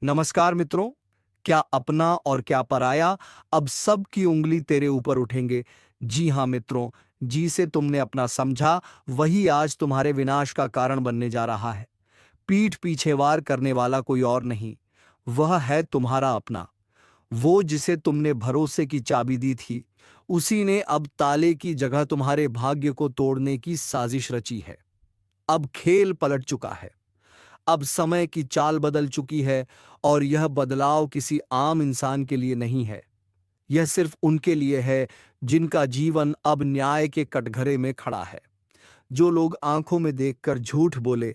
नमस्कार मित्रों। क्या अपना और क्या पराया, अब सब की उंगली तेरे ऊपर उठेंगे। जी हाँ मित्रों, जिसे तुमने अपना समझा वही आज तुम्हारे विनाश का कारण बनने जा रहा है। पीठ पीछे वार करने वाला कोई और नहीं, वह है तुम्हारा अपना। वो जिसे तुमने भरोसे की चाबी दी थी, उसी ने अब ताले की जगह तुम्हारे भाग्य को तोड़ने की साजिश रची है। अब खेल पलट चुका है। अब समय की चाल बदल चुकी है, और यह बदलाव किसी आम इंसान के लिए नहीं है। यह सिर्फ उनके लिए है जिनका जीवन अब न्याय के कटघरे में खड़ा है। जो लोग आंखों में देखकर झूठ बोले,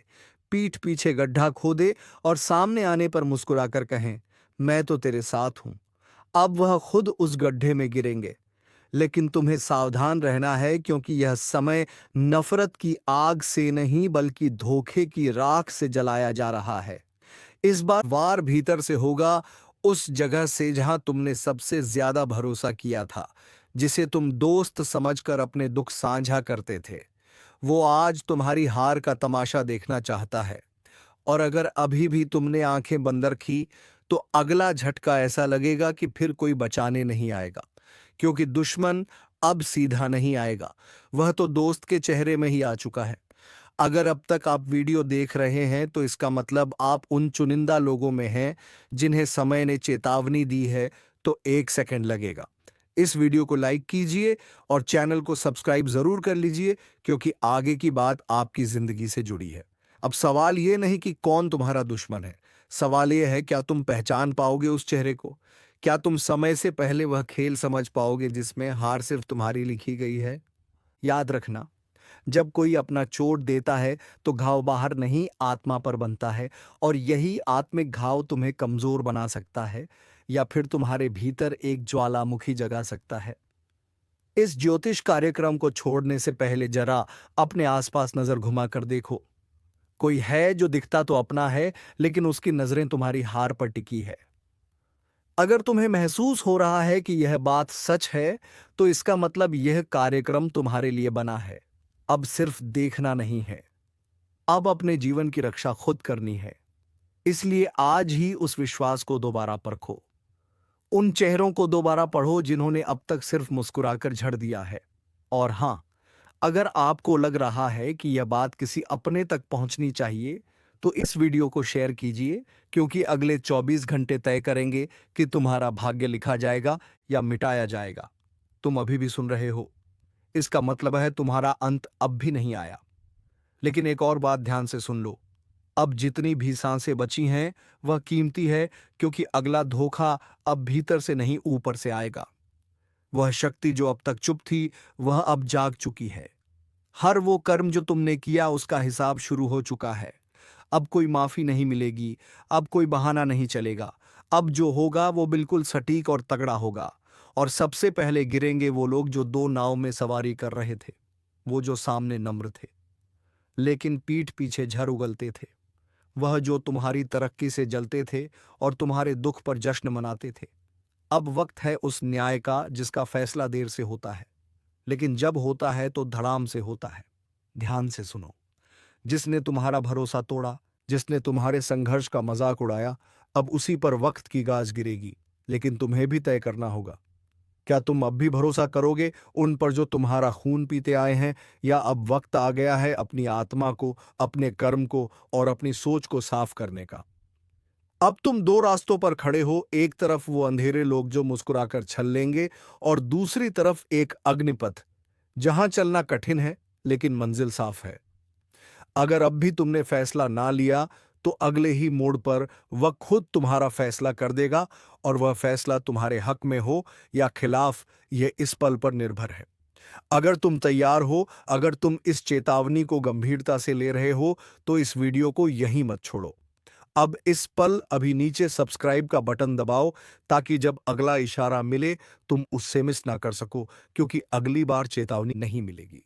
पीठ पीछे गड्ढा खोदे और सामने आने पर मुस्कुराकर कहें, मैं तो तेरे साथ हूं, अब वह खुद उस गड्ढे में गिरेंगे। लेकिन तुम्हें सावधान रहना है, क्योंकि यह समय नफरत की आग से नहीं बल्कि धोखे की राख से जलाया जा रहा है। इस बार वार भीतर से होगा, उस जगह से जहां तुमने सबसे ज्यादा भरोसा किया था, जिसे तुम दोस्त समझकर अपने दुख साझा करते थे। वो आज तुम्हारी हार का तमाशा देखना चाहता है। और अगर अभी भी तुमने आंखें बंद रखी, तो अगला झटका ऐसा लगेगा कि फिर कोई बचाने नहीं आएगा। क्योंकि दुश्मन अब सीधा नहीं आएगा, वह तो दोस्त के चेहरे में ही आ चुका है। अगर अब तक आप वीडियो देख रहे हैं, तो इसका मतलब आप उन चुनिंदा लोगों में हैं जिन्हें समय ने चेतावनी दी है। तो 1 सेकंड लगेगा। इस वीडियो को लाइक कीजिए और चैनल को सब्सक्राइब जरूर कर लीजिए, क्योंकि आगे की बात आपकी जिंदगी से जुड़ी है। अब सवाल ये नहीं कि कौन तुम्हारा दुश्मन है, सवाल ये है, क्या तुम पहचान पाओगे उस चेहरे को? क्या तुम समय से पहले वह खेल समझ पाओगे जिसमें हार सिर्फ तुम्हारी लिखी गई है? याद रखना, जब कोई अपना चोट देता है तो घाव बाहर नहीं, आत्मा पर बनता है। और यही आत्मिक घाव तुम्हें कमजोर बना सकता है, या फिर तुम्हारे भीतर एक ज्वालामुखी जगा सकता है। इस ज्योतिष कार्यक्रम को छोड़ने से पहले जरा अपने आसपास नजर घुमा कर देखो। कोई है जो दिखता तो अपना है, लेकिन उसकी नजरें तुम्हारी हार पर टिकी है। अगर तुम्हें महसूस हो रहा है कि यह बात सच है, तो इसका मतलब यह कार्यक्रम तुम्हारे लिए बना है। अब सिर्फ देखना नहीं है, अब अपने जीवन की रक्षा खुद करनी है। इसलिए आज ही उस विश्वास को दोबारा परखो। उन चेहरों को दोबारा पढ़ो जिन्होंने अब तक सिर्फ मुस्कुराकर झड़ दिया है। और हां, अगर आपको लग रहा है कि यह बात किसी अपने तक पहुंचनी चाहिए, तो इस वीडियो को शेयर कीजिए, क्योंकि अगले 24 घंटे तय करेंगे कि तुम्हारा भाग्य लिखा जाएगा या मिटाया जाएगा। तुम अभी भी सुन रहे हो, इसका मतलब है तुम्हारा अंत अब भी नहीं आया। लेकिन एक और बात ध्यान से सुन लो, अब जितनी भी सांसें बची हैं वह कीमती है, क्योंकि अगला धोखा अब भीतर से नहीं ऊपर से आएगा। वह शक्ति जो अब तक चुप थी, वह अब जाग चुकी है। हर वो कर्म जो तुमने किया, उसका हिसाब शुरू हो चुका है। अब कोई माफी नहीं मिलेगी, अब कोई बहाना नहीं चलेगा। अब जो होगा वो बिल्कुल सटीक और तगड़ा होगा। और सबसे पहले गिरेंगे वो लोग जो दो नाव में सवारी कर रहे थे, वो जो सामने नम्र थे लेकिन पीठ पीछे झर उगलते थे, वह जो तुम्हारी तरक्की से जलते थे और तुम्हारे दुख पर जश्न मनाते थे। अब वक्त है उस न्याय का जिसका फैसला देर से होता है, लेकिन जब होता है तो धड़ाम से होता है। ध्यान से सुनो, जिसने तुम्हारा भरोसा तोड़ा, जिसने तुम्हारे संघर्ष का मजाक उड़ाया, अब उसी पर वक्त की गाज गिरेगी। लेकिन तुम्हें भी तय करना होगा, क्या तुम अब भी भरोसा करोगे उन पर जो तुम्हारा खून पीते आए हैं, या अब वक्त आ गया है अपनी आत्मा को, अपने कर्म को और अपनी सोच को साफ करने का? अब तुम दो रास्तों पर खड़े हो, एक तरफ वो अंधेरे लोग जो मुस्कुराकर छल लेंगे, और दूसरी तरफ एक अग्निपथ जहां चलना कठिन है लेकिन मंजिल साफ है। अगर अब भी तुमने फैसला ना लिया, तो अगले ही मोड़ पर वह खुद तुम्हारा फैसला कर देगा, और वह फैसला तुम्हारे हक में हो या खिलाफ, यह इस पल पर निर्भर है। अगर तुम तैयार हो, अगर तुम इस चेतावनी को गंभीरता से ले रहे हो, तो इस वीडियो को यहीं मत छोड़ो। अब इस पल अभी नीचे सब्सक्राइब का बटन दबाओ, ताकि जब अगला इशारा मिले तुम उससे मिस ना कर सको, क्योंकि अगली बार चेतावनी नहीं मिलेगी,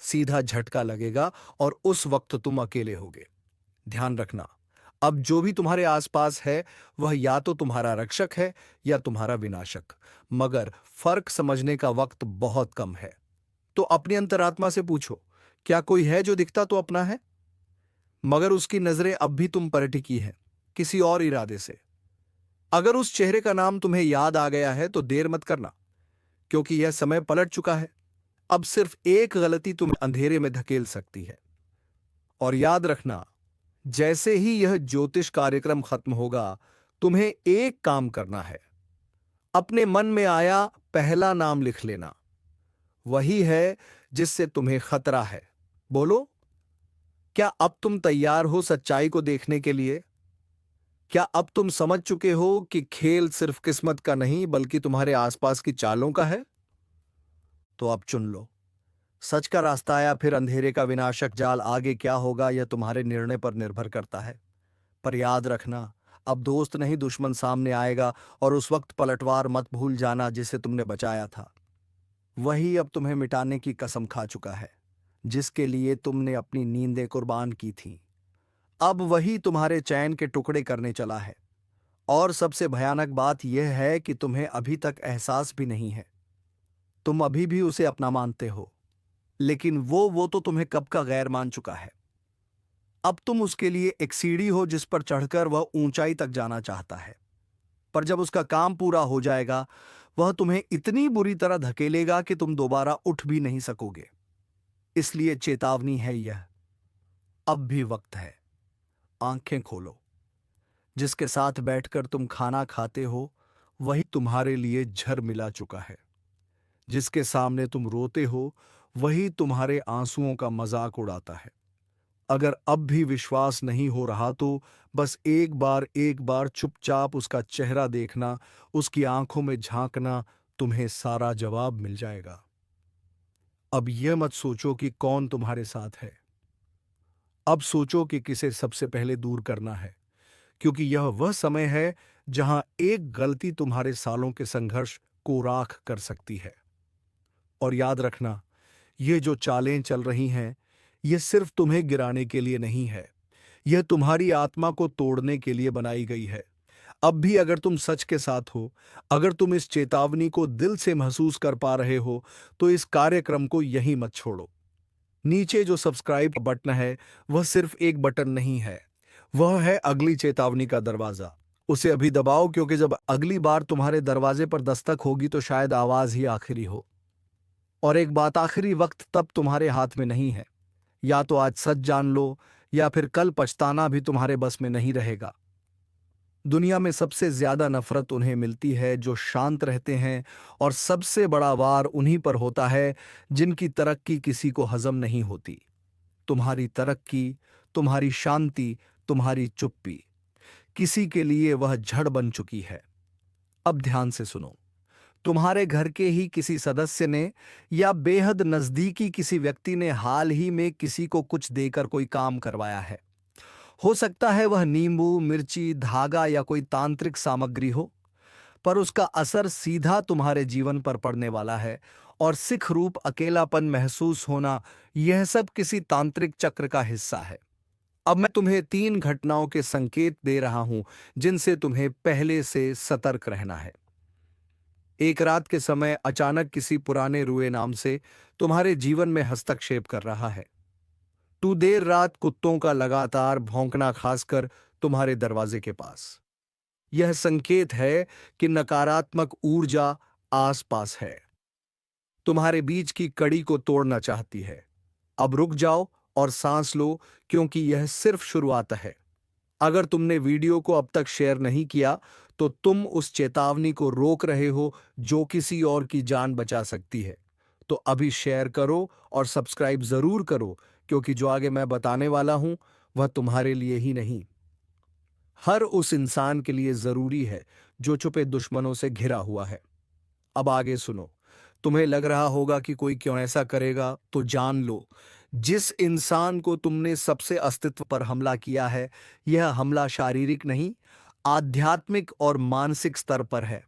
सीधा झटका लगेगा, और उस वक्त तुम अकेले होगे। ध्यान रखना, अब जो भी तुम्हारे आसपास है, वह या तो तुम्हारा रक्षक है या तुम्हारा विनाशक, मगर फर्क समझने का वक्त बहुत कम है। तो अपनी अंतरात्मा से पूछो, क्या कोई है जो दिखता तो अपना है, मगर उसकी नजरें अब भी तुम पर टिकी हैं, किसी और इरादे से? अगर उस चेहरे का नाम तुम्हें याद आ गया है तो देर मत करना, क्योंकि यह समय पलट चुका है। अब सिर्फ एक गलती तुम्हें अंधेरे में धकेल सकती है। और याद रखना, जैसे ही यह ज्योतिष कार्यक्रम खत्म होगा, तुम्हें एक काम करना है। अपने मन में आया पहला नाम लिख लेना, वही है जिससे तुम्हें खतरा है। बोलो, क्या अब तुम तैयार हो सच्चाई को देखने के लिए? क्या अब तुम समझ चुके हो कि खेल सिर्फ किस्मत का नहीं बल्कि तुम्हारे आसपास की चालों का है? तो अब चुन लो, सच का रास्ता या फिर अंधेरे का विनाशक जाल। आगे क्या होगा यह तुम्हारे निर्णय पर निर्भर करता है। पर याद रखना, अब दोस्त नहीं दुश्मन सामने आएगा, और उस वक्त पलटवार मत भूल जाना जिसे तुमने बचाया था। वही अब तुम्हें मिटाने की कसम खा चुका है, जिसके लिए तुमने अपनी नींदें कुर्बान की थी। अब वही तुम्हारे चैन के टुकड़े करने चला है। और सबसे भयानक बात यह है कि तुम्हें अभी तक एहसास भी नहीं है। तुम अभी भी उसे अपना मानते हो, लेकिन वो तो तुम्हें कब का गैर मान चुका है। अब तुम उसके लिए एक सीढ़ी हो जिस पर चढ़कर वह ऊंचाई तक जाना चाहता है। पर जब उसका काम पूरा हो जाएगा, वह तुम्हें इतनी बुरी तरह धकेलेगा कि तुम दोबारा उठ भी नहीं सकोगे। इसलिए चेतावनी है यह, अब भी वक्त है। आंखें खोलो। जिसके साथ बैठकर तुम खाना खाते हो, वही तुम्हारे लिए झर मिला चुका है। जिसके सामने तुम रोते हो, वही तुम्हारे आंसुओं का मजाक उड़ाता है। अगर अब भी विश्वास नहीं हो रहा तो बस एक बार चुपचाप उसका चेहरा देखना, उसकी आंखों में झांकना, तुम्हें सारा जवाब मिल जाएगा। अब यह मत सोचो कि कौन तुम्हारे साथ है। अब सोचो कि किसे सबसे पहले दूर करना है, क्योंकि यह वह समय है जहां एक गलती तुम्हारे सालों के संघर्ष को राख कर सकती है। और याद रखना, ये जो चालें चल रही हैं, ये सिर्फ तुम्हें गिराने के लिए नहीं है, यह तुम्हारी आत्मा को तोड़ने के लिए बनाई गई है। अब भी अगर तुम सच के साथ हो, अगर तुम इस चेतावनी को दिल से महसूस कर पा रहे हो, तो इस कार्यक्रम को यहीं मत छोड़ो। नीचे जो सब्सक्राइब बटन है, वह सिर्फ एक बटन नहीं है, वह है अगली चेतावनी का दरवाजा। उसे अभी दबाओ, क्योंकि जब अगली बार तुम्हारे दरवाजे पर दस्तक होगी तो शायद आवाज ही आखिरी हो। और एक बात, आखिरी वक्त तब तुम्हारे हाथ में नहीं है। या तो आज सच जान लो, या फिर कल पछताना भी तुम्हारे बस में नहीं रहेगा। दुनिया में सबसे ज्यादा नफरत उन्हें मिलती है जो शांत रहते हैं, और सबसे बड़ा वार उन्हीं पर होता है जिनकी तरक्की किसी को हजम नहीं होती। तुम्हारी तरक्की, तुम्हारी शांति, तुम्हारी चुप्पी, किसी के लिए वह जड़ बन चुकी है। अब ध्यान से सुनो। तुम्हारे घर के ही किसी सदस्य ने या बेहद नजदीकी किसी व्यक्ति ने हाल ही में किसी को कुछ देकर कोई काम करवाया है। हो सकता है वह नींबू, मिर्ची, धागा या कोई तांत्रिक सामग्री हो, पर उसका असर सीधा तुम्हारे जीवन पर पड़ने वाला है। और सिख रूप अकेलापन महसूस होना, यह सब किसी तांत्रिक चक्र का हिस्सा है। अब मैं तुम्हें 3 घटनाओं के संकेत दे रहा हूं जिनसे तुम्हें पहले से सतर्क रहना है। एक रात के समय अचानक किसी पुराने रुए नाम से तुम्हारे जीवन में हस्तक्षेप कर रहा है। तू देर रात कुत्तों का लगातार भौंकना, खासकर तुम्हारे दरवाजे के पास, यह संकेत है कि नकारात्मक ऊर्जा आसपास है, तुम्हारे बीच की कड़ी को तोड़ना चाहती है। अब रुक जाओ और सांस लो, क्योंकि यह सिर्फ शुरुआत है। अगर तुमने वीडियो को अब तक शेयर नहीं किया, तो तुम उस चेतावनी को रोक रहे हो जो किसी और की जान बचा सकती है। तो अभी शेयर करो और सब्सक्राइब जरूर करो, क्योंकि जो आगे मैं बताने वाला हूं वह तुम्हारे लिए ही नहीं, हर उस इंसान के लिए जरूरी है जो छुपे दुश्मनों से घिरा हुआ है। अब आगे सुनो। तुम्हें लग रहा होगा कि कोई क्यों ऐसा करेगा, तो जान लो, जिस इंसान को तुमने सबसे अस्तित्व पर हमला किया है, यह हमला शारीरिक नहीं, आध्यात्मिक और मानसिक स्तर पर है।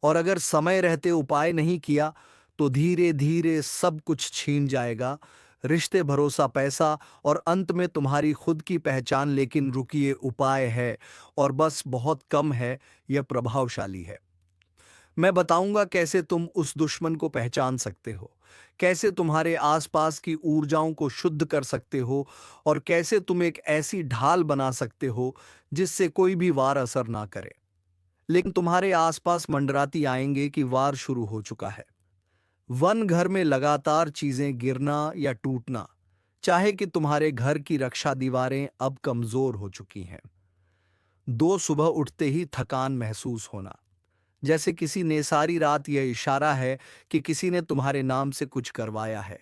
और अगर समय रहते उपाय नहीं किया, तो धीरे धीरे सब कुछ छीन जाएगा, रिश्ते, भरोसा, पैसा, और अंत में तुम्हारी खुद की पहचान। लेकिन रुकिए, उपाय है, और बस बहुत कम है, यह प्रभावशाली है। मैं बताऊंगा कैसे तुम उस दुश्मन को पहचान सकते हो, कैसे तुम्हारे आसपास की ऊर्जाओं को शुद्ध कर सकते हो, और कैसे तुम एक ऐसी ढाल बना सकते हो जिससे कोई भी वार असर ना करे। लेकिन तुम्हारे आसपास मंडराती आएंगे कि वार शुरू हो चुका है। वन घर में लगातार चीजें गिरना या टूटना, चाहे कि तुम्हारे घर की रक्षा दीवारें अब कमजोर हो चुकी हैं। दो सुबह उठते ही थकान महसूस होना, जैसे किसी ने सारी रात यह इशारा है कि किसी ने तुम्हारे नाम से कुछ करवाया है।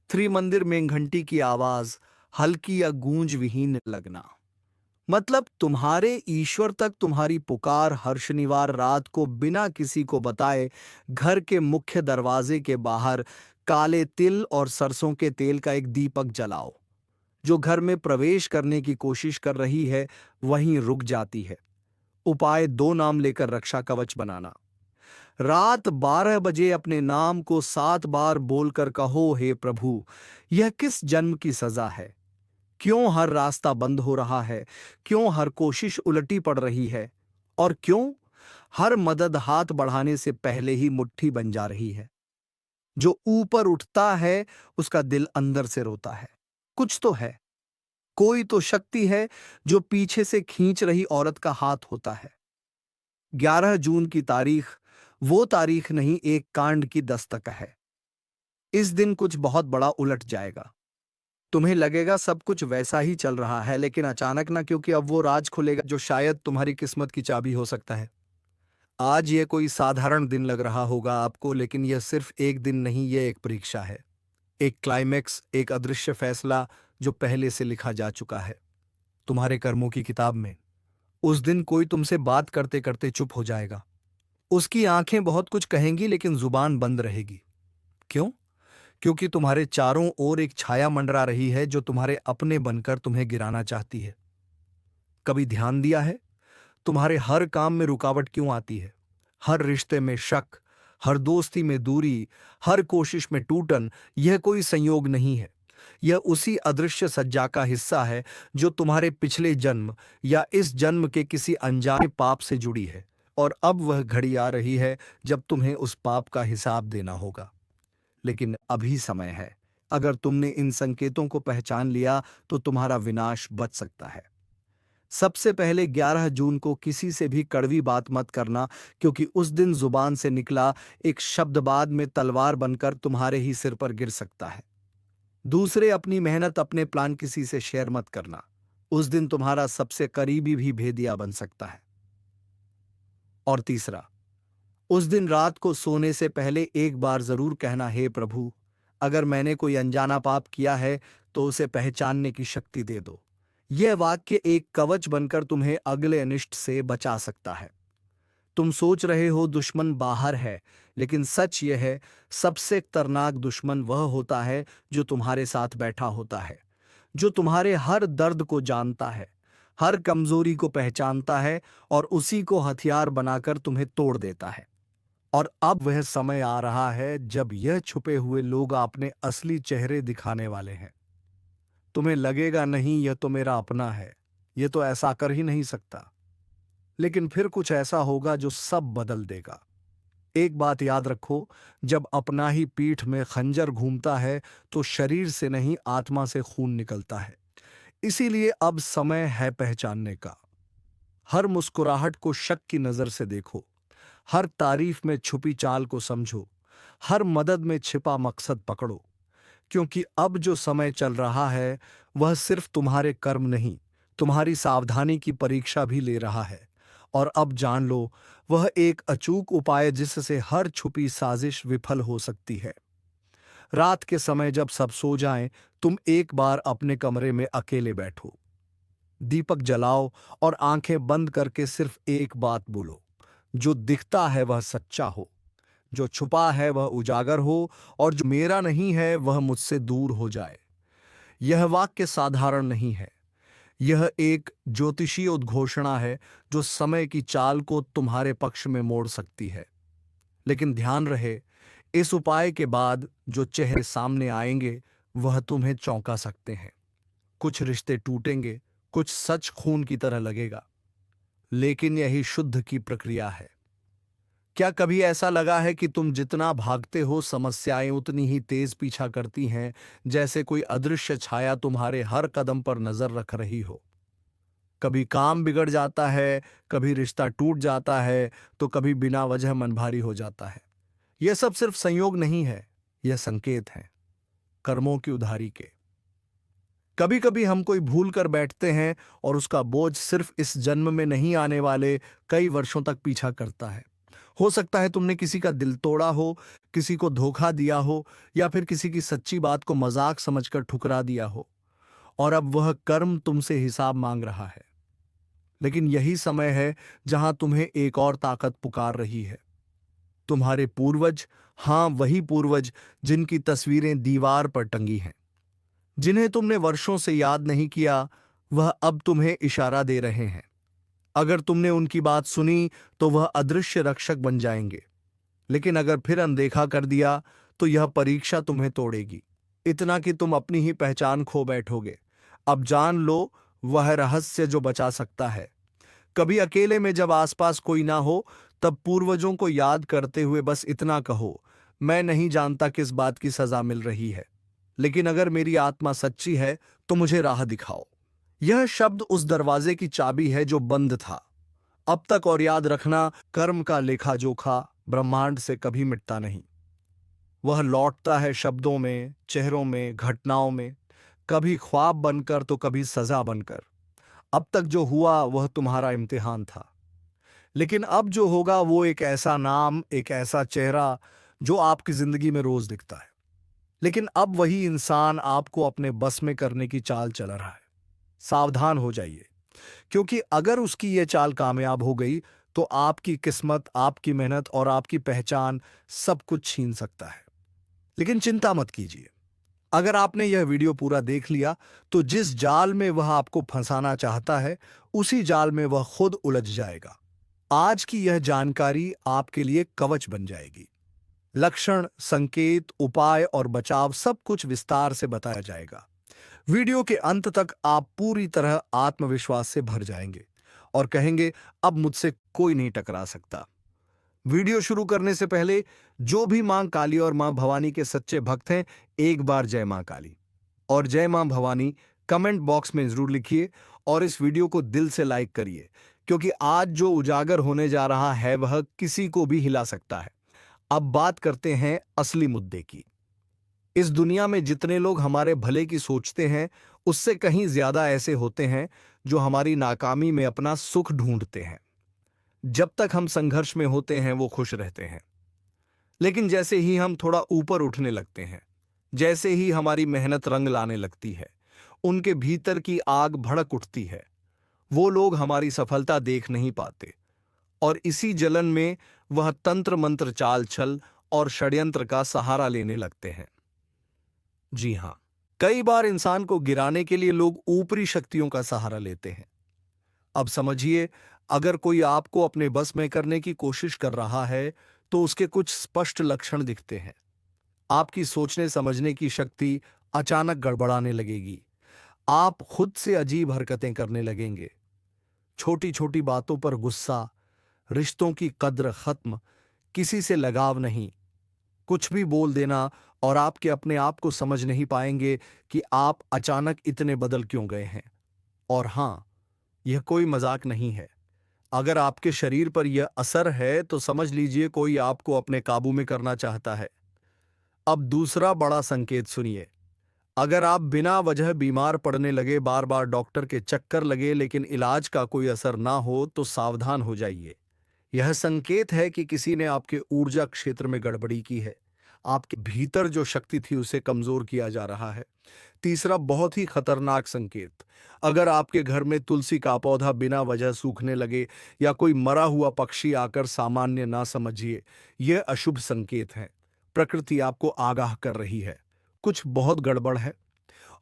त्रिमंदिर में घंटी की आवाज हल्की या गूंज विहीन लगना, मतलब तुम्हारे ईश्वर तक तुम्हारी पुकार हर शनिवार रात को बिना किसी को बताए घर के मुख्य दरवाजे के बाहर काले तिल और सरसों के तेल का एक दीपक जलाओ। जो घर में प्रवेश करने की कोशिश कर रही है वहीं रुक जाती है। उपाय दो नाम लेकर रक्षा कवच बनाना। रात 12 बजे अपने नाम को 7 बार बोलकर कहो, हे प्रभु, यह किस जन्म की सजा है? क्यों हर रास्ता बंद हो रहा है? क्यों हर कोशिश उलटी पड़ रही है? और क्यों हर मदद हाथ बढ़ाने से पहले ही मुट्ठी बन जा रही है? जो ऊपर उठता है उसका दिल अंदर से रोता है। कुछ तो है, कोई तो शक्ति है जो पीछे से खींच रही औरत का हाथ होता है। 11 जून की तारीख वो तारीख नहीं, एक कांड की दस्तक है। इस दिन कुछ बहुत बड़ा उलट जाएगा। तुम्हें लगेगा सब कुछ वैसा ही चल रहा है, लेकिन अचानक ना, क्योंकि अब वो राज खुलेगा जो शायद तुम्हारी किस्मत की चाबी हो सकता है। आज ये कोई साधारण दिन लग रहा होगा आपको, लेकिन यह सिर्फ एक दिन नहीं, यह एक परीक्षा है। एक क्लाइमैक्स, एक अदृश्य फैसला जो पहले से लिखा जा चुका है तुम्हारे कर्मों की किताब में। उस दिन कोई तुमसे बात करते करते चुप हो जाएगा। उसकी आंखें बहुत कुछ कहेंगी लेकिन जुबान बंद रहेगी। क्यों? क्योंकि तुम्हारे चारों ओर एक छाया मंडरा रही है जो तुम्हारे अपने बनकर तुम्हें गिराना चाहती है। कभी ध्यान दिया है तुम्हारे हर काम में रुकावट क्यों आती है? हर रिश्ते में शक, हर दोस्ती में दूरी, हर कोशिश में टूटन। यह कोई संयोग नहीं है, यह उसी अदृश्य सज्जा का हिस्सा है जो तुम्हारे पिछले जन्म या इस जन्म के किसी अनजाने पाप से जुड़ी है। और अब वह घड़ी आ रही है जब तुम्हें उस पाप का हिसाब देना होगा। लेकिन अभी समय है। अगर तुमने इन संकेतों को पहचान लिया तो तुम्हारा विनाश बच सकता है। सबसे पहले 11 जून को किसी से भी कड़वी बात मत करना, क्योंकि उस दिन जुबान से निकला एक शब्द बाद में तलवार बनकर तुम्हारे ही सिर पर गिर सकता है। दूसरे, अपनी मेहनत, अपने प्लान किसी से शेयर मत करना। उस दिन तुम्हारा सबसे करीबी भी भेदिया बन सकता है। और तीसरा, उस दिन रात को सोने से पहले एक बार जरूर कहना, हे प्रभु, अगर मैंने कोई अनजाना पाप किया है तो उसे पहचानने की शक्ति दे दो। यह वाक्य एक कवच बनकर तुम्हें अगले अनिष्ट से बचा सकता है। तुम सोच रहे हो दुश्मन बाहर है, लेकिन सच यह है सबसे खतरनाक दुश्मन वह होता है जो तुम्हारे साथ बैठा होता है, जो तुम्हारे हर दर्द को जानता है, हर कमजोरी को पहचानता है और उसी को हथियार बनाकर तुम्हें तोड़ देता है। और अब वह समय आ रहा है जब यह छुपे हुए लोग अपने असली चेहरे दिखाने वाले हैं। तुम्हें लगेगा नहीं यह तो मेरा अपना है, यह तो ऐसा कर ही नहीं सकता, लेकिन फिर कुछ ऐसा होगा जो सब बदल देगा। एक बात याद रखो, जब अपना ही पीठ में खंजर घूमता है तो शरीर से नहीं, आत्मा से खून निकलता है। इसीलिए अब समय है पहचानने का। हर मुस्कुराहट को शक की नजर से देखो, हर तारीफ में छुपी चाल को समझो, हर मदद में छिपा मकसद पकड़ो, क्योंकि अब जो समय चल रहा है वह सिर्फ तुम्हारे कर्म नहीं, तुम्हारी सावधानी की परीक्षा भी ले रहा है। और अब जान लो, वह एक अचूक उपाय जिससे हर छुपी साजिश विफल हो सकती है। रात के समय जब सब सो जाएं, तुम एक बार अपने कमरे में अकेले बैठो, दीपक जलाओ और आंखें बंद करके सिर्फ एक बात बोलो, जो दिखता है वह सच्चा हो, जो छुपा है वह उजागर हो, और जो मेरा नहीं है वह मुझसे दूर हो जाए। यह वाक्य साधारण नहीं है, यह एक ज्योतिषीय उद्घोषणा है जो समय की चाल को तुम्हारे पक्ष में मोड़ सकती है। लेकिन ध्यान रहे, इस उपाय के बाद जो चेहरे सामने आएंगे वह तुम्हें चौंका सकते हैं। कुछ रिश्ते टूटेंगे, कुछ सच खून की तरह लगेगा, लेकिन यही शुद्ध की प्रक्रिया है। क्या कभी ऐसा लगा है कि तुम जितना भागते हो समस्याएं उतनी ही तेज पीछा करती हैं, जैसे कोई अदृश्य छाया तुम्हारे हर कदम पर नजर रख रही हो? कभी काम बिगड़ जाता है, कभी रिश्ता टूट जाता है, तो कभी बिना वजह मन भारी हो जाता है। यह सब सिर्फ संयोग नहीं है, यह संकेत है कर्मों की उधारी के। कभी कभी हम कोई भूल कर बैठते हैं और उसका बोझ सिर्फ इस जन्म में नहीं, आने वाले कई वर्षों तक पीछा करता है। हो सकता है तुमने किसी का दिल तोड़ा हो, किसी को धोखा दिया हो, या फिर किसी की सच्ची बात को मजाक समझकर ठुकरा दिया हो, और अब वह कर्म तुमसे हिसाब मांग रहा है। लेकिन यही समय है जहां तुम्हें एक और ताकत पुकार रही है। तुम्हारे पूर्वज, हां वही पूर्वज जिनकी तस्वीरें दीवार पर टंगी हैं, जिन्हें तुमने वर्षों से याद नहीं किया, वह अब तुम्हें इशारा दे रहे हैं। अगर तुमने उनकी बात सुनी तो वह अदृश्य रक्षक बन जाएंगे, लेकिन अगर फिर अनदेखा कर दिया तो यह परीक्षा तुम्हें तोड़ेगी, इतना कि तुम अपनी ही पहचान खो बैठोगे। अब जान लो वह रहस्य जो बचा सकता है। कभी अकेले में जब आसपास कोई ना हो, तब पूर्वजों को याद करते हुए बस इतना कहो, मैं नहीं जानता किस बात की सजा मिल रही है, लेकिन अगर मेरी आत्मा सच्ची है तो मुझे राह दिखाओ। यह शब्द उस दरवाजे की चाबी है जो बंद था अब तक। और याद रखना, कर्म का लेखा जोखा ब्रह्मांड से कभी मिटता नहीं। वह लौटता है शब्दों में, चेहरों में, घटनाओं में, कभी ख्वाब बनकर तो कभी सजा बनकर। अब तक जो हुआ वह तुम्हारा इम्तिहान था, लेकिन अब जो होगा वो एक ऐसा नाम, एक ऐसा चेहरा जो आपकी जिंदगी में रोज दिखता है। लेकिन अब वही इंसान आपको अपने बस में करने की चाल चला रहा है। सावधान हो जाइए, क्योंकि अगर उसकी ये चाल कामयाब हो गई तो आपकी किस्मत, आपकी मेहनत और आपकी पहचान सब कुछ छीन सकता है। लेकिन चिंता मत कीजिए, अगर आपने यह वीडियो पूरा देख लिया तो जिस जाल में वह आपको फंसाना चाहता है, उसी जाल में वह खुद उलझ जाएगा। आज की यह जानकारी आपके लिए कवच बन जाएगी। लक्षण, संकेत, उपाय और बचाव सब कुछ विस्तार से बताया जाएगा। वीडियो के अंत तक आप पूरी तरह आत्मविश्वास से भर जाएंगे और कहेंगे, अब मुझसे कोई नहीं टकरा सकता। वीडियो शुरू करने से पहले जो भी मां काली और मां भवानी के सच्चे भक्त हैं, एक बार जय मां काली और जय मां भवानी कमेंट बॉक्स में जरूर लिखिए, और इस वीडियो को दिल से लाइक करिए, क्योंकि आज जो उजागर होने जा रहा है वह किसी को भी हिला सकता है। अब बात करते हैं असली मुद्दे की। इस दुनिया में जितने लोग हमारे भले की सोचते हैं, उससे कहीं ज्यादा ऐसे होते हैं जो हमारी नाकामी में अपना सुख ढूंढते हैं। जब तक हम संघर्ष में होते हैं वो खुश रहते हैं, लेकिन जैसे ही हम थोड़ा ऊपर उठने लगते हैं, जैसे ही हमारी मेहनत रंग लाने लगती है, उनके भीतर की आग भड़क उठती है। वो लोग हमारी सफलता देख नहीं पाते और इसी जलन में वह तंत्र मंत्र, चाल छल और षड्यंत्र का सहारा लेने लगते हैं। जी हां, कई बार इंसान को गिराने के लिए लोग ऊपरी शक्तियों का सहारा लेते हैं। अब समझिए, अगर कोई आपको अपने बस में करने की कोशिश कर रहा है तो उसके कुछ स्पष्ट लक्षण दिखते हैं। आपकी सोचने समझने की शक्ति अचानक गड़बड़ाने लगेगी। आप खुद से अजीब हरकतें करने लगेंगे। छोटी छोटी बातों पर गुस्सा, रिश्तों की कद्र खत्म, किसी से लगाव नहीं, कुछ भी बोल देना, और आपके अपने आप को समझ नहीं पाएंगे कि आप अचानक इतने बदल क्यों गए हैं। और हां, यह कोई मजाक नहीं है। अगर आपके शरीर पर यह असर है तो समझ लीजिए कोई आपको अपने काबू में करना चाहता है। अब दूसरा बड़ा संकेत सुनिए। अगर आप बिना वजह बीमार पड़ने लगे, बार बार डॉक्टर के चक्कर लगे, लेकिन इलाज का कोई असर ना हो, तो सावधान हो जाइए। यह संकेत है कि किसी ने आपके ऊर्जा क्षेत्र में गड़बड़ी की है। आपके भीतर जो शक्ति थी उसे कमजोर किया जा रहा है। तीसरा बहुत ही खतरनाक संकेत, अगर आपके घर में तुलसी का पौधा बिना वजह सूखने लगे या कोई मरा हुआ पक्षी आकर सामान्य ना समझिए, यह अशुभ संकेत है। प्रकृति आपको आगाह कर रही है, कुछ बहुत गड़बड़ है।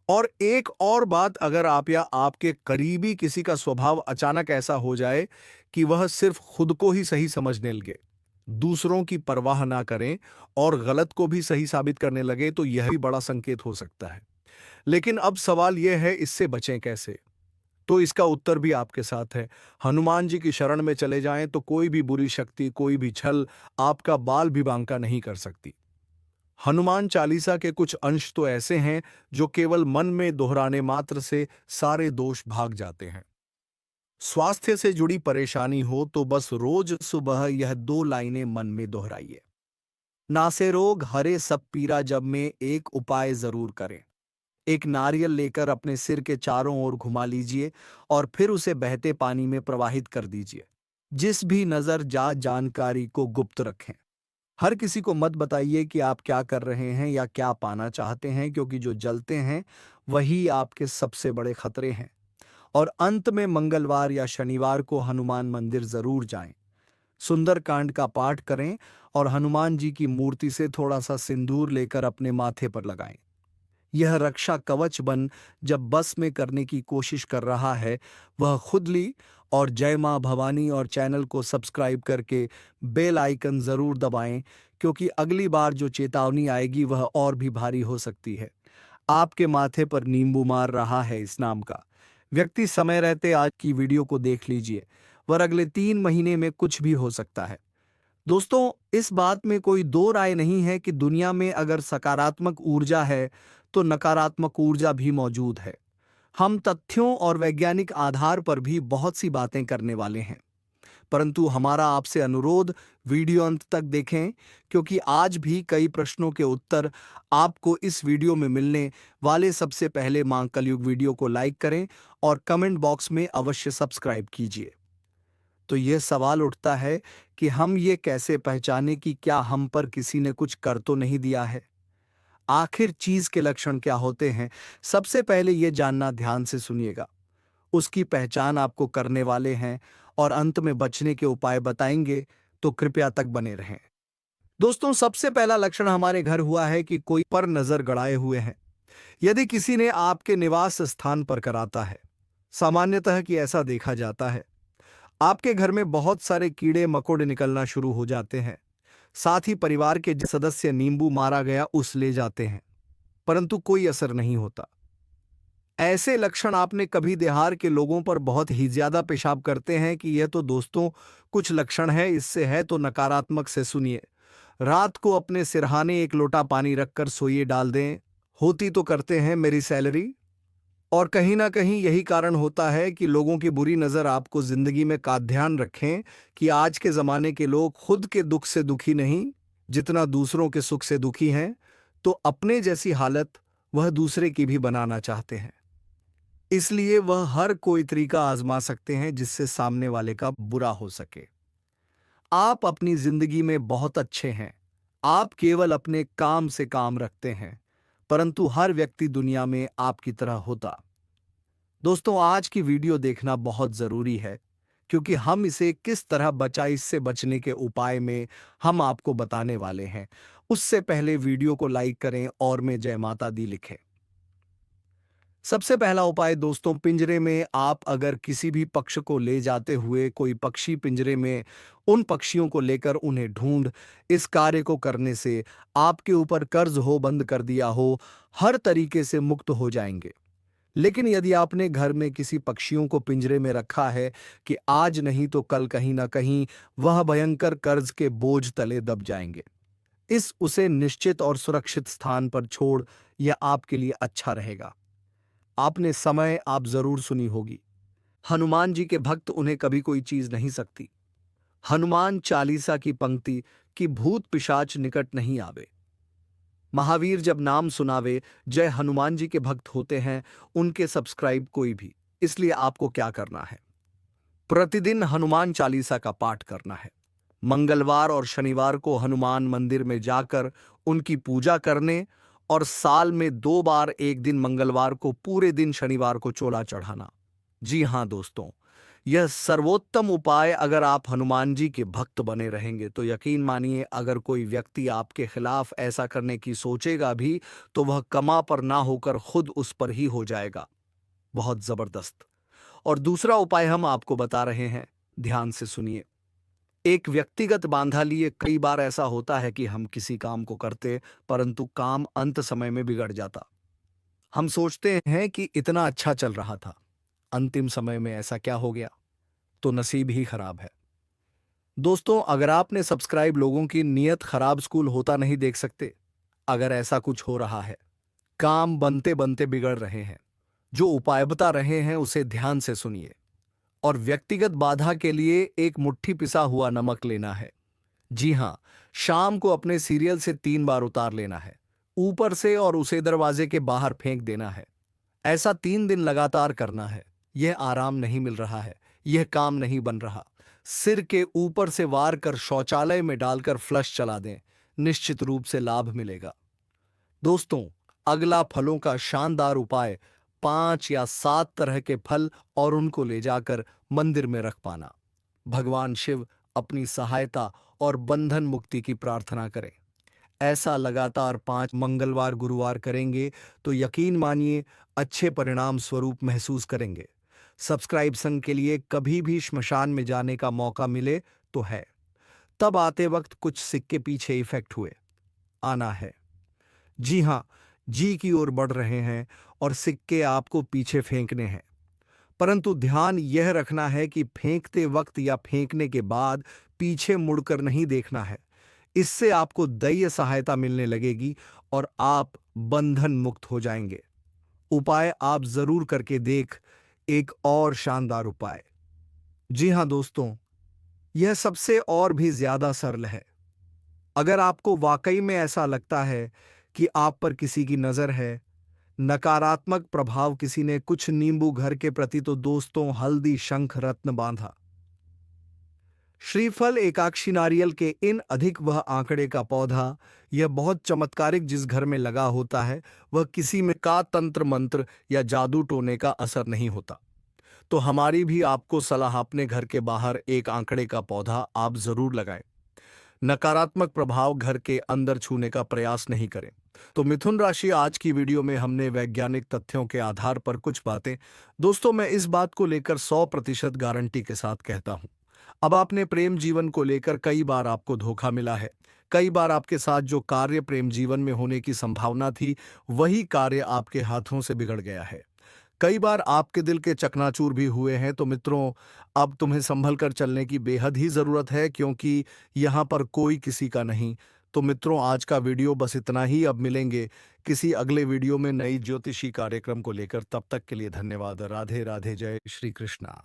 और एक और बात, अगर आप या आपके करीबी किसी का स्वभाव अचानक ऐसा हो जाए कि वह सिर्फ खुद को ही सही समझने लगे, दूसरों की परवाह ना करें और गलत को भी सही साबित करने लगे, तो यह भी बड़ा संकेत हो सकता है। लेकिन अब सवाल यह है, इससे बचें कैसे? तो इसका उत्तर भी आपके साथ है। हनुमान जी की शरण में चले जाएं तो कोई भी बुरी शक्ति, कोई भी छल आपका बाल भी बांका नहीं कर सकती। हनुमान चालीसा के कुछ अंश तो ऐसे हैं जो केवल मन में दोहराने मात्र से सारे दोष भाग जाते हैं। स्वास्थ्य से जुड़ी परेशानी हो तो बस रोज सुबह यह 2 लाइनें मन में दोहराइए। नासे रोग हरे सब पीरा जब में एक उपाय जरूर करें। एक नारियल लेकर अपने सिर के चारों ओर घुमा लीजिए और फिर उसे बहते पानी में प्रवाहित कर दीजिए। जिस भी नजर जा जानकारी को गुप्त रखें। हर किसी को मत बताइए कि आप क्या कर रहे हैं या क्या पाना चाहते हैं, क्योंकि जो जलते हैं वही आपके सबसे बड़े खतरे हैं। और अंत में मंगलवार या शनिवार को हनुमान मंदिर जरूर जाएं। सुंदरकांड का पाठ करें और हनुमान जी की मूर्ति से थोड़ा सा सिंदूर लेकर अपने माथे पर लगाएं। यह रक्षा कवच बन जब बस में करने की कोशिश कर रहा है, वह खुद ली। और जय मां भवानी और चैनल को सब्सक्राइब करके बेल आइकन जरूर दबाएं, क्योंकि अगली बार जो चेतावनी आएगी वह और भी भारी हो सकती है। आपके माथे पर नींबू मार रहा है इस नाम का व्यक्ति समय रहते आज की वीडियो को देख लीजिए, वर अगले 3 महीने में कुछ भी हो सकता है। दोस्तों, इस बात में कोई दो राय नहीं है कि दुनिया में अगर सकारात्मक ऊर्जा है तो नकारात्मक ऊर्जा भी मौजूद है। हम तथ्यों और वैज्ञानिक आधार पर भी बहुत सी बातें करने वाले हैं, परंतु हमारा आपसे अनुरोध वीडियो अंत तक देखें, क्योंकि आज भी कई प्रश्नों के उत्तर आपको इस वीडियो में मिलने वाले। सबसे पहले मां कलयुग वीडियो को लाइक करें और कमेंट बॉक्स में अवश्य सब्सक्राइब कीजिए। तो यह सवाल उठता है कि हम ये कैसे पहचाने कि क्या हम पर किसी ने कुछ कर तो नहीं दिया है। आखिर चीज के लक्षण क्या होते हैं, सबसे पहले यह जानना ध्यान से सुनिएगा। उसकी पहचान आपको करने वाले हैं और अंत में बचने के उपाय बताएंगे, तो कृपया तक बने रहें। दोस्तों, सबसे पहला लक्षण हमारे घर हुआ है कि कोई पर नजर गड़ाए हुए हैं। यदि किसी ने आपके निवास स्थान पर कराता है, सामान्यतः कि ऐसा देखा जाता है, आपके घर में बहुत सारे कीड़े मकोड़े निकलना शुरू हो जाते हैं। साथ ही परिवार के जो सदस्य नींबू मारा गया उस ले जाते हैं, परंतु कोई असर नहीं होता। ऐसे लक्षण आपने कभी देहात के लोगों पर बहुत ही ज्यादा पेशाब करते हैं कि यह तो दोस्तों कुछ लक्षण है, इससे है तो नकारात्मक से सुनिए। रात को अपने सिरहाने एक लोटा पानी रखकर सोइए डाल दें। होती तो करते हैं मेरी सैलरी। और कहीं ना कहीं यही कारण होता है कि लोगों की बुरी नजर आपको जिंदगी में। का ध्यान रखें कि आज के जमाने के लोग खुद के दुख से दुखी नहीं, जितना दूसरों के सुख से दुखी हैं। तो अपने जैसी हालत वह दूसरे की भी बनाना चाहते हैं, इसलिए वह हर कोई तरीका आजमा सकते हैं जिससे सामने वाले का बुरा हो सके। आप अपनी जिंदगी में बहुत अच्छे हैं। आप केवल अपने काम से काम रखते हैं, परंतु हर व्यक्ति दुनिया में आपकी तरह होता। दोस्तों, आज की वीडियो देखना बहुत जरूरी है, क्योंकि हम इसे किस तरह बचा इससे बचने के उपाय में हम आपको बताने वाले हैं। उससे पहले वीडियो को लाइक करें और में जय माता दी लिखें। सबसे पहला उपाय दोस्तों, पिंजरे में आप अगर किसी भी पक्ष को ले जाते हुए कोई पक्षी पिंजरे में उन पक्षियों को लेकर उन्हें ढूंढ, इस कार्य को करने से आपके ऊपर कर्ज हो बंद कर दिया हो, हर तरीके से मुक्त हो जाएंगे। लेकिन यदि आपने घर में किसी पक्षियों को पिंजरे में रखा है कि आज नहीं तो कल कहीं ना कहीं वह भयंकर कर्ज के बोझ तले दब जाएंगे। इस उसे निश्चित और सुरक्षित स्थान पर छोड़, यह आपके लिए अच्छा रहेगा। आपने समय आप जरूर सुनी होगी, हनुमान जी के भक्त उन्हें कभी कोई चीज नहीं सकती। हनुमान चालीसा की पंक्ति कि भूत पिशाच निकट नहीं आवे। महावीर जब नाम सुनावे, जय हनुमान जी के भक्त होते हैं उनके सब्सक्राइब कोई भी। इसलिए आपको क्या करना है, प्रतिदिन हनुमान चालीसा का पाठ करना है। मंगलवार और शनिवार को हनुमान मंदिर में जाकर उनकी पूजा करने, और साल में 2 बार, एक दिन मंगलवार को, पूरे दिन शनिवार को चोला चढ़ाना। जी हां दोस्तों, यह सर्वोत्तम उपाय। अगर आप हनुमान जी के भक्त बने रहेंगे तो यकीन मानिए, अगर कोई व्यक्ति आपके खिलाफ ऐसा करने की सोचेगा भी तो वह कमा पर ना होकर खुद उस पर ही हो जाएगा। बहुत जबरदस्त। और दूसरा उपाय हम आपको बता रहे हैं, ध्यान से सुनिए। एक व्यक्तिगत बांधा लिए कई बार ऐसा होता है कि हम किसी काम को करते, परंतु काम अंत समय में बिगड़ जाता। हम सोचते हैं कि इतना अच्छा चल रहा था, अंतिम समय में ऐसा क्या हो गया, तो नसीब ही खराब है। दोस्तों, अगर आपने सब्सक्राइब लोगों की नियत खराब स्कूल होता नहीं देख सकते। अगर ऐसा कुछ हो रहा है, काम बनते बनते बिगड़ रहे हैं, जो उपाय बता रहे हैं उसे ध्यान से सुनिए। और व्यक्तिगत बाधा के लिए एक मुट्ठी पिसा हुआ नमक लेना है। जी हाँ, शाम को अपने सीरियल से 3 बार उतार लेना है, ऊपर से, और उसे दरवाजे के बाहर फेंक देना है। ऐसा 3 दिन लगातार करना है। यह आराम नहीं मिल रहा है, यह काम नहीं बन रहा, सिर के ऊपर से वार कर शौचालय में डालकर फ्लश चला दें, निश्चित रूप से लाभ मिलेगा। दोस्तों, अगला फलों का शानदार उपाय 5 या 7 तरह के फल और उनको ले जाकर मंदिर में रख पाना। भगवान शिव अपनी सहायता और बंधन मुक्ति की प्रार्थना करें। ऐसा लगातार 5 मंगलवार गुरुवार करेंगे तो यकीन मानिए अच्छे परिणाम स्वरूप महसूस करेंगे। सब्सक्राइब संघ के लिए कभी भी श्मशान में जाने का मौका मिले तो है, तब आते वक्त कुछ सिक्के पीछे इफेक्ट हुए आना है। जी हाँ, जी की ओर बढ़ रहे हैं और सिक्के आपको पीछे फेंकने हैं, परंतु ध्यान यह रखना है कि फेंकते वक्त या फेंकने के बाद पीछे मुड़कर नहीं देखना है। इससे आपको दैवीय सहायता मिलने लगेगी और आप बंधन मुक्त हो जाएंगे। उपाय आप जरूर करके देख। एक और शानदार उपाय। जी हां दोस्तों, यह सबसे और भी ज्यादा सरल है। अगर आपको वाकई में ऐसा लगता है कि आप पर किसी की नजर है, नकारात्मक प्रभाव, किसी ने कुछ नींबू, घर के प्रति तो दोस्तों हल्दी, शंख, रत्न बांधा, श्रीफल, एकाक्षी नारियल के इन अधिक वह आंकड़े का पौधा, यह बहुत चमत्कारिक जिस घर में लगा होता है वह किसी में का तंत्र मंत्र या जादू टोने का असर नहीं होता। तो हमारी भी आपको सलाह, अपने घर के बाहर एक आंकड़े का पौधा आप जरूर लगाएं। नकारात्मक प्रभाव घर के अंदर छूने का प्रयास नहीं करें। तो मिथुन राशि, आज की वीडियो में हमने वैज्ञानिक तथ्यों के आधार पर कुछ बातें, दोस्तों मैं इस बात को लेकर 100% गारंटी के साथ कहता हूं। अब आपने प्रेम जीवन को लेकर कई बार आपको धोखा मिला है, कई बार आपके साथ जो कार्य प्रेम जीवन में होने की संभावना थी वही कार्य आपके हाथों से बिगड़ गया है। कई बार आपके दिल के चकनाचूर भी हुए हैं। तो मित्रों, अब तुम्हें संभल कर चलने की बेहद ही जरूरत है, क्योंकि यहाँ पर कोई किसी का नहीं। तो मित्रों, आज का वीडियो बस इतना ही। अब मिलेंगे किसी अगले वीडियो में नई ज्योतिषी कार्यक्रम को लेकर। तब तक के लिए धन्यवाद। राधे राधे, जय श्री कृष्णा।